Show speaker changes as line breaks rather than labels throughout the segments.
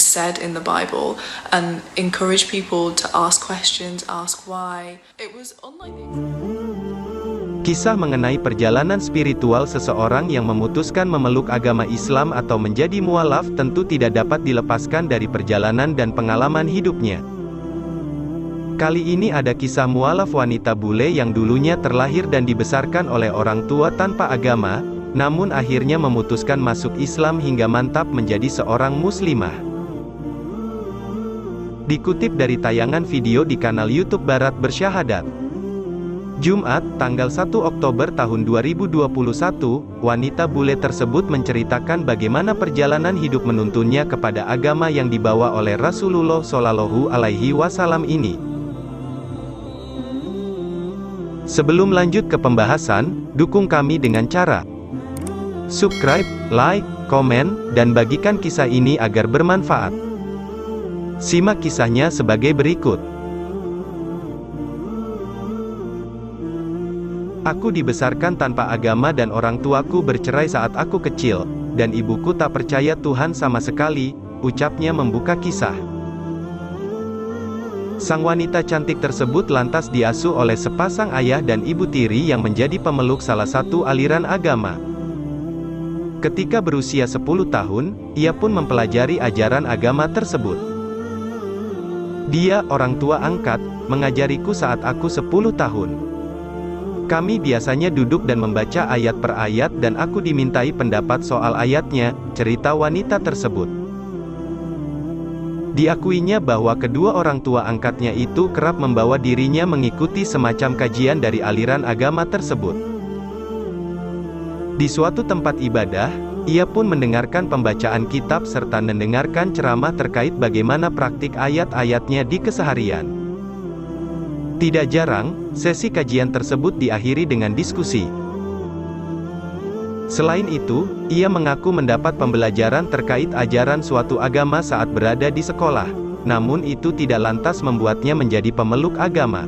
said in the Bible and encourage people to ask questions, ask why. It was unlike
Kisah mengenai perjalanan spiritual seseorang yang memutuskan memeluk agama Islam atau menjadi mualaf tentu tidak dapat dilepaskan dari perjalanan dan pengalaman hidupnya. Kali ini ada kisah mualaf wanita bule yang dulunya terlahir dan dibesarkan oleh orang tua tanpa agama, namun akhirnya memutuskan masuk Islam hingga mantap menjadi seorang muslimah. Dikutip dari tayangan video di kanal YouTube Barat Bersyahadat. Jumat, tanggal 1 Oktober tahun 2021, wanita bule tersebut menceritakan bagaimana perjalanan hidup menuntunnya kepada agama yang dibawa oleh Rasulullah Shallallahu Alaihi Wasallam ini. Sebelum lanjut ke pembahasan, dukung kami dengan cara subscribe, like, komen, dan bagikan kisah ini agar bermanfaat. Simak kisahnya sebagai berikut. Aku dibesarkan tanpa agama dan orang tuaku bercerai saat aku kecil, dan ibuku tak percaya Tuhan sama sekali, ucapnya membuka kisah. Sang wanita cantik tersebut lantas diasuh oleh sepasang ayah dan ibu tiri yang menjadi pemeluk salah satu aliran agama. Ketika berusia 10 tahun, ia pun mempelajari ajaran agama tersebut. Dia, orang tua angkat, mengajariku saat aku 10 tahun. Kami biasanya duduk dan membaca ayat per ayat dan aku dimintai pendapat soal ayatnya, cerita wanita tersebut. Diakuinya bahwa kedua orang tua angkatnya itu kerap membawa dirinya mengikuti semacam kajian dari aliran agama tersebut. Di suatu tempat ibadah, ia pun mendengarkan pembacaan kitab serta mendengarkan ceramah terkait bagaimana praktik ayat-ayatnya di keseharian. Tidak jarang, sesi kajian tersebut diakhiri dengan diskusi. Selain itu, ia mengaku mendapat pembelajaran terkait ajaran suatu agama saat berada di sekolah, namun itu tidak lantas membuatnya menjadi pemeluk agama.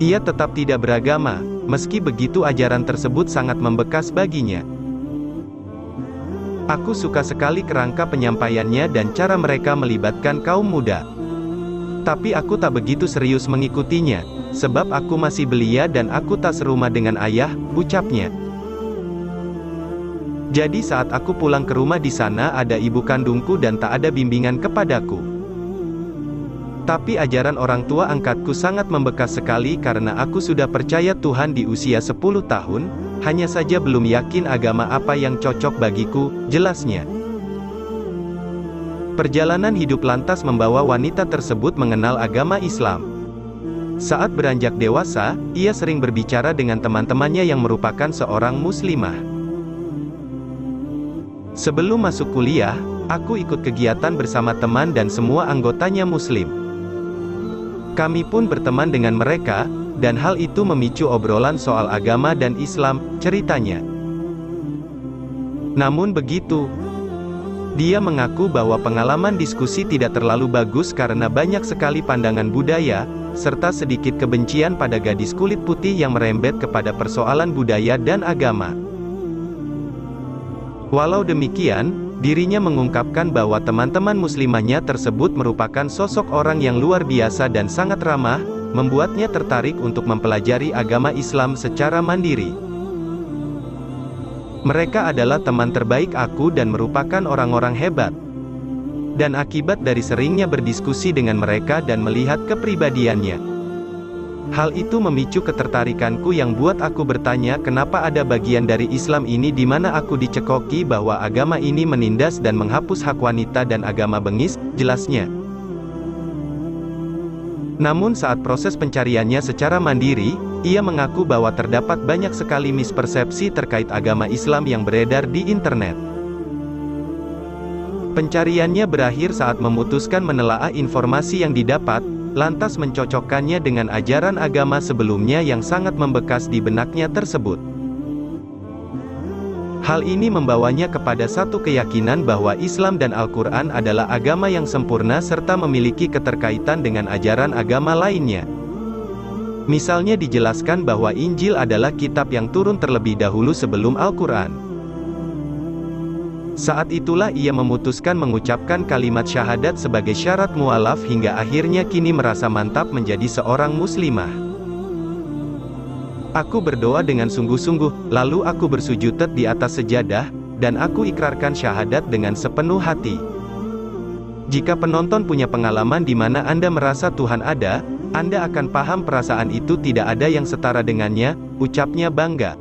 Ia tetap tidak beragama. Meski begitu ajaran tersebut sangat membekas baginya. Aku suka sekali kerangka penyampaiannya dan cara mereka melibatkan kaum muda. Tapi aku tak begitu serius mengikutinya, sebab aku masih belia dan aku tak serumah dengan ayah, ucapnya. Jadi saat aku pulang ke rumah di sana ada ibu kandungku dan tak ada bimbingan kepadaku. Tapi ajaran orang tua angkatku sangat membekas sekali karena aku sudah percaya Tuhan di usia 10 tahun, hanya saja belum yakin agama apa yang cocok bagiku, jelasnya. Perjalanan hidup lantas membawa wanita tersebut mengenal agama Islam. Saat beranjak dewasa, ia sering berbicara dengan teman-temannya yang merupakan seorang muslimah. Sebelum masuk kuliah, aku ikut kegiatan bersama teman dan semua anggotanya muslim. Kami pun berteman dengan mereka, dan hal itu memicu obrolan soal agama dan Islam, ceritanya. Namun begitu, dia mengaku bahwa pengalaman diskusi tidak terlalu bagus karena banyak sekali pandangan budaya, serta sedikit kebencian pada gadis kulit putih yang merembet kepada persoalan budaya dan agama. Walau demikian, dirinya mengungkapkan bahwa teman-teman muslimahnya tersebut merupakan sosok orang yang luar biasa dan sangat ramah, membuatnya tertarik untuk mempelajari agama Islam secara mandiri. Mereka adalah teman terbaik aku dan merupakan orang-orang hebat. Dan akibat dari seringnya berdiskusi dengan mereka dan melihat kepribadiannya, hal itu memicu ketertarikanku yang buat aku bertanya kenapa ada bagian dari Islam ini di mana aku dicekoki bahwa agama ini menindas dan menghapus hak wanita dan agama bengis, jelasnya. Namun saat proses pencariannya secara mandiri, ia mengaku bahwa terdapat banyak sekali mispersepsi terkait agama Islam yang beredar di internet. Pencariannya berakhir saat memutuskan menelaah informasi yang didapat, lantas mencocokkannya dengan ajaran agama sebelumnya yang sangat membekas di benaknya tersebut. Hal ini membawanya kepada satu keyakinan bahwa Islam dan Al-Quran adalah agama yang sempurna serta memiliki keterkaitan dengan ajaran agama lainnya. Misalnya dijelaskan bahwa Injil adalah kitab yang turun terlebih dahulu sebelum Al-Quran. Saat itulah ia memutuskan mengucapkan kalimat syahadat sebagai syarat mualaf hingga akhirnya kini merasa mantap menjadi seorang muslimah. Aku berdoa dengan sungguh-sungguh, lalu aku bersujud di atas sejadah, dan aku ikrarkan syahadat dengan sepenuh hati. Jika penonton punya pengalaman di mana Anda merasa Tuhan ada, Anda akan paham perasaan itu tidak ada yang setara dengannya, ucapnya bangga.